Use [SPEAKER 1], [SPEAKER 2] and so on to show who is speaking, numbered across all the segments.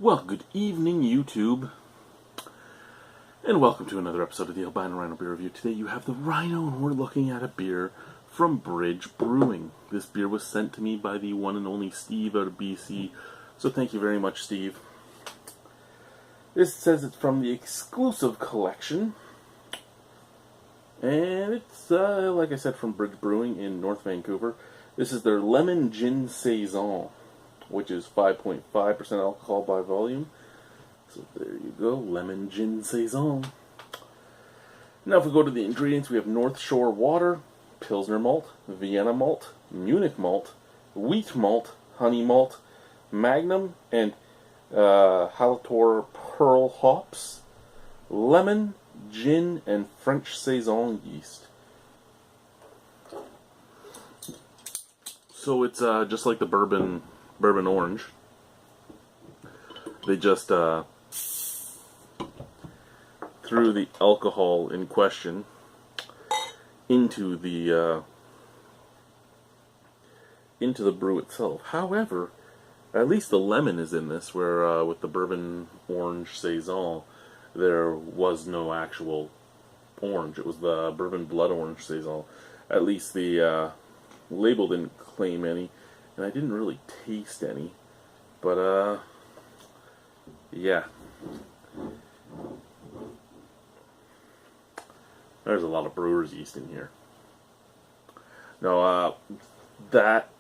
[SPEAKER 1] Well, good evening, YouTube, and welcome to another episode of the Albino Rhino Beer Review. Today you have the Rhino, and we're looking at a beer from Bridge Brewing. This beer was sent to me by the one and only Steve out of BC, so thank you very much, Steve. This says it's from the exclusive collection, and it's, like I said, from Bridge Brewing in North Vancouver. This is their Lemon Gin Saison, which is 5.5% alcohol by volume. So there you go, Lemon Gin Saison. Now if we go to the ingredients, we have North Shore water, Pilsner malt, Vienna malt, Munich malt, wheat malt, honey malt, Magnum, and Haltor Pearl hops, lemon, gin, and French Saison yeast. So it's just like the bourbon orange. They just threw the alcohol in question into the brew itself. However, at least the lemon is in this, where with the bourbon orange Saison, there was no actual orange. It was the bourbon blood orange Saison. At least the label didn't claim any, and I didn't really taste any. But yeah. There's a lot of brewer's yeast in here. Now, that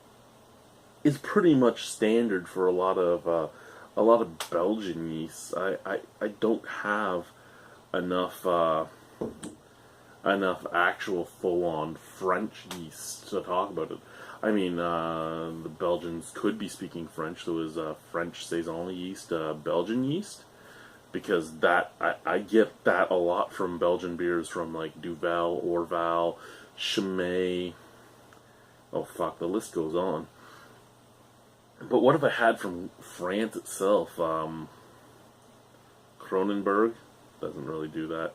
[SPEAKER 1] is pretty much standard for a lot of Belgian yeasts. I don't have enough actual full-on French yeast to talk about it. I mean, the Belgians could be speaking French. There was French Saison yeast, Belgian yeast, because that I get that a lot from Belgian beers, from like Duvel, Orval, Chimay. Oh fuck, the list goes on. But what have I had from France itself? Kronenberg doesn't really do that.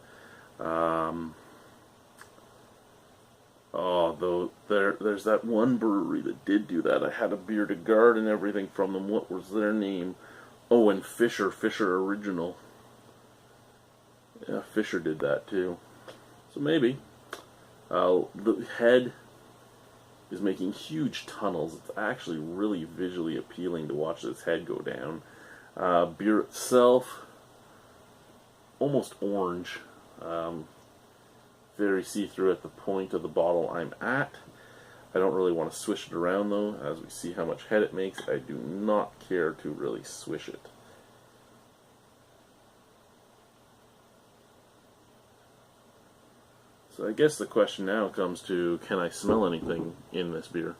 [SPEAKER 1] There's that one brewery that did do that. I had a beer to guard and everything from them. What was their name? Oh, and Fisher Original. Yeah, Fisher did that too. So maybe. The head is making huge tunnels. It's actually really visually appealing to watch this head go down. Beer itself, almost orange. Very see-through at the point of the bottle I'm at. I don't really want to swish it around though. As we see how much head it makes, I do not care to really swish it. So I guess the question now comes to, can I smell anything in this beer?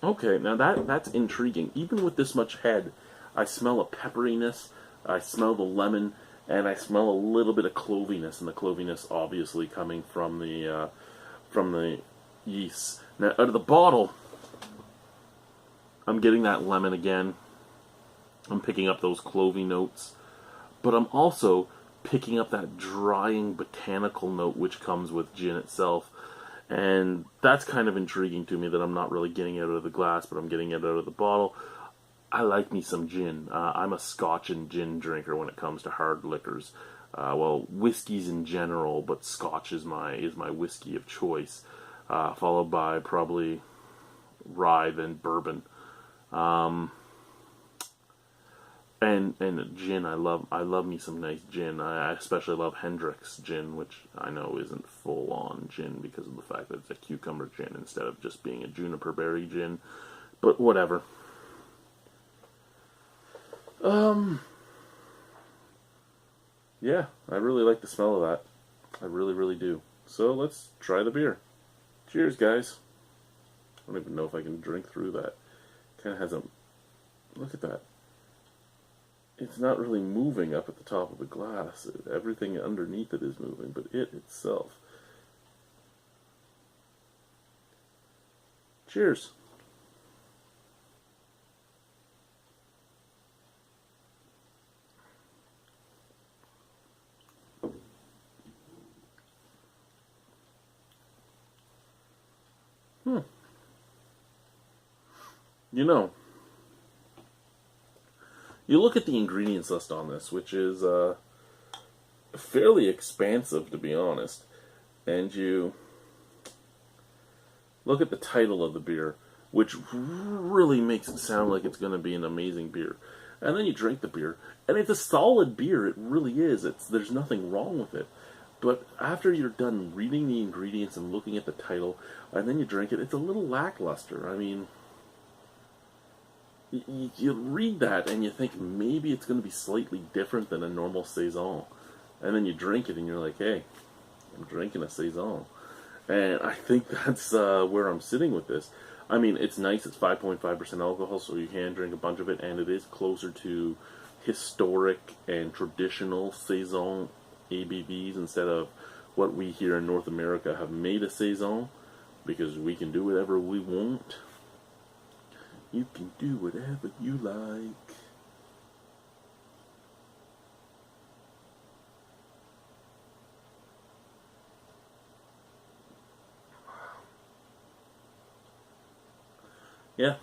[SPEAKER 1] Okay, now that's intriguing. Even with this much head, I smell a pepperiness, I smell the lemon, and I smell a little bit of cloviness, and the cloviness obviously coming from the yeast. Now, out of the bottle, I'm getting that lemon again. I'm picking up those clovey notes, but I'm also picking up that drying botanical note which comes with gin itself. And that's kind of intriguing to me, that I'm not really getting it out of the glass, but I'm getting it out of the bottle. I like me some gin. I'm a Scotch and gin drinker when it comes to hard liquors. Well, whiskeys in general, but Scotch is my whiskey of choice, followed by probably rye, then bourbon. And gin, I love me some nice gin. I especially love Hendrick's gin, which I know isn't full-on gin because of the fact that it's a cucumber gin instead of just being a juniper berry gin. But whatever. Yeah, I really like the smell of that. I really, really do. So let's try the beer. Cheers, guys. I don't even know if I can drink through that. Kind of has a... Look at that. It's not really moving up at the top of the glass. Everything underneath it is moving, but it itself. Cheers. You know, you look at the ingredients list on this, which is fairly expansive, to be honest, and you look at the title of the beer, which really makes it sound like it's going to be an amazing beer. And then you drink the beer, and it's a solid beer. It really is. There's nothing wrong with it. But after you're done reading the ingredients and looking at the title, and then you drink it, it's a little lackluster. I mean, you read that and you think maybe it's going to be slightly different than a normal Saison. And then you drink it and you're like, hey, I'm drinking a Saison. And I think that's where I'm sitting with this. I mean, it's nice. It's 5.5% alcohol, so you can drink a bunch of it, and it is closer to historic and traditional Saison ABVs instead of what we here in North America have made a Saison, because we can do whatever we want. You can do whatever you like. Yeah.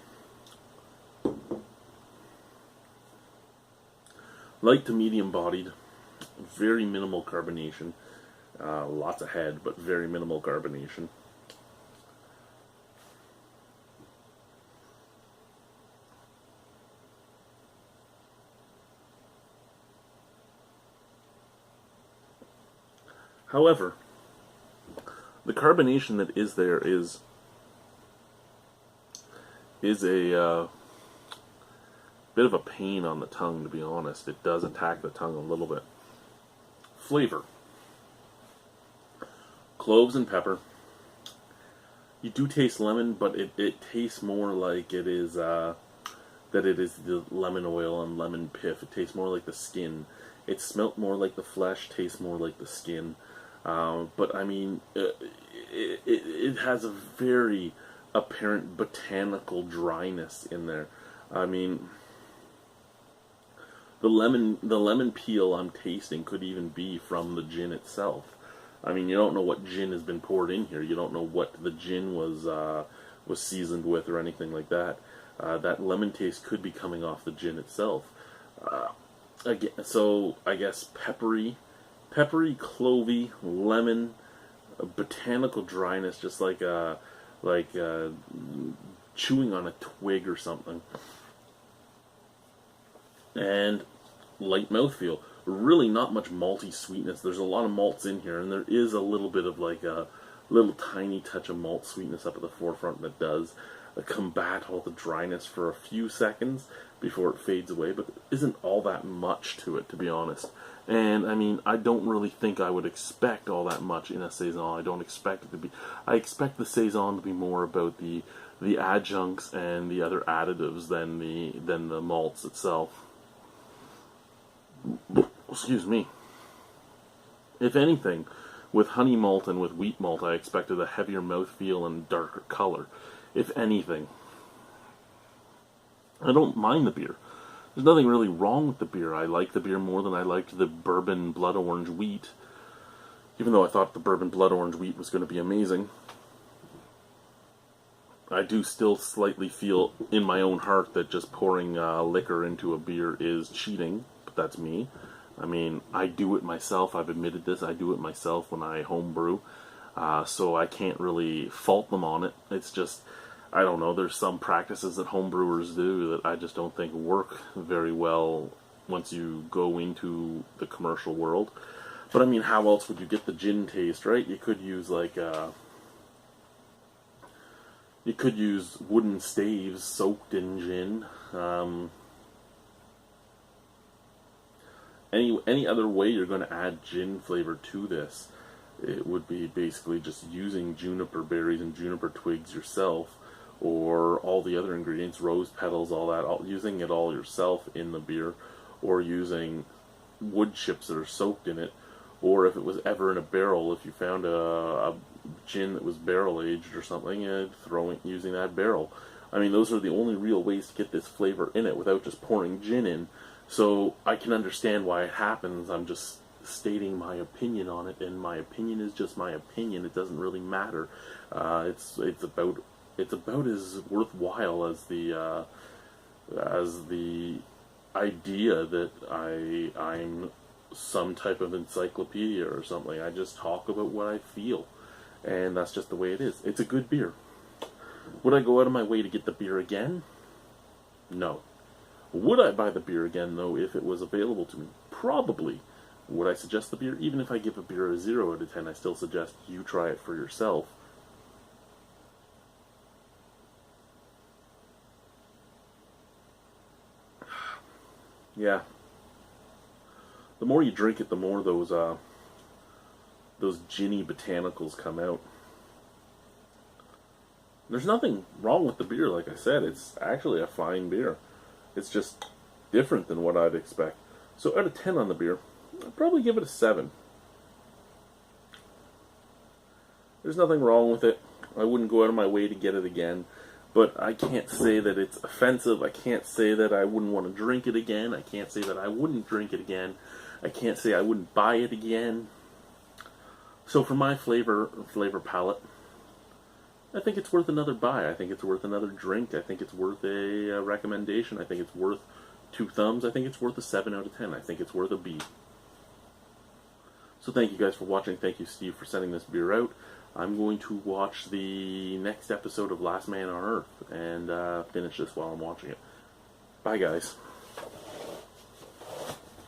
[SPEAKER 1] Light to medium bodied. Very minimal carbonation. Lots of head, but very minimal carbonation. However, the carbonation that is there is a bit of a pain on the tongue, to be honest. It does attack the tongue a little bit. Flavor. Cloves and pepper. You do taste lemon, but it tastes more like it is that it is the lemon oil and lemon pith. It tastes more like the skin. It smelt more like the flesh, tastes more like the skin. But I mean, it has a very apparent botanical dryness in there. I mean, the lemon peel I'm tasting could even be from the gin itself. I mean, you don't know what gin has been poured in here. You don't know what the gin was seasoned with or anything like that. That lemon taste could be coming off the gin itself. Again, so I guess peppery, clovey, lemon, botanical dryness, just like chewing on a twig or something, and light mouthfeel. Really not much malty sweetness. There's a lot of malts in here, and there is a little bit of like a little tiny touch of malt sweetness up at the forefront that does combat all the dryness for a few seconds before it fades away, but there isn't all that much to it, to be honest. And I mean, I don't really think I would expect all that much in a Saison. I don't expect it to be. I expect the Saison to be more about the adjuncts and the other additives than the malts itself. Excuse me. If anything, with honey malt and with wheat malt, I expected a heavier mouthfeel and darker color. If anything, I don't mind the beer. There's nothing really wrong with the beer. I like the beer more than I liked the bourbon blood orange wheat, even though I thought the bourbon blood orange wheat was going to be amazing. I do still slightly feel in my own heart that just pouring liquor into a beer is cheating, but that's me. I mean, I do it myself. I've admitted this. I do it myself when I homebrew, so I can't really fault them on it. It's just, I don't know, there's some practices that homebrewers do that I just don't think work very well once you go into the commercial world. But I mean, how else would you get the gin taste, right? You could use like you could use wooden staves soaked in gin. Any other way you're going to add gin flavor to this, it would be basically just using juniper berries and juniper twigs yourself, or all the other ingredients, rose petals, all that, using it all yourself in the beer, or using wood chips that are soaked in it, or if it was ever in a barrel, if you found a gin that was barrel aged or something, using that barrel. I mean, those are the only real ways to get this flavor in it without just pouring gin in. So I can understand why it happens. I'm just stating my opinion on it, and my opinion is just my opinion. It doesn't really matter. It's about it's about as worthwhile as the idea that I'm some type of encyclopedia or something. I just talk about what I feel, and that's just the way it is. It's a good beer. Would I go out of my way to get the beer again? No. Would I buy the beer again, though, if it was available to me? Probably. Would I suggest the beer? Even if I give a beer a 0 out of 10, I still suggest you try it for yourself. Yeah. The more you drink it, the more those ginny botanicals come out. There's nothing wrong with the beer, like I said. It's actually a fine beer. It's just different than what I'd expect. So out of 10 on the beer, I'd probably give it a 7. There's nothing wrong with it. I wouldn't go out of my way to get it again. But I can't say that it's offensive. I can't say that I wouldn't want to drink it again. I can't say that I wouldn't drink it again. I can't say I wouldn't buy it again. So for my flavor palette, I think it's worth another buy. I think it's worth another drink. I think it's worth a recommendation. I think it's worth 2 thumbs. I think it's worth a 7 out of 10. I think it's worth a B. So thank you guys for watching. Thank you, Steve, for sending this beer out. I'm going to watch the next episode of Last Man on Earth and finish this while I'm watching it. Bye, guys.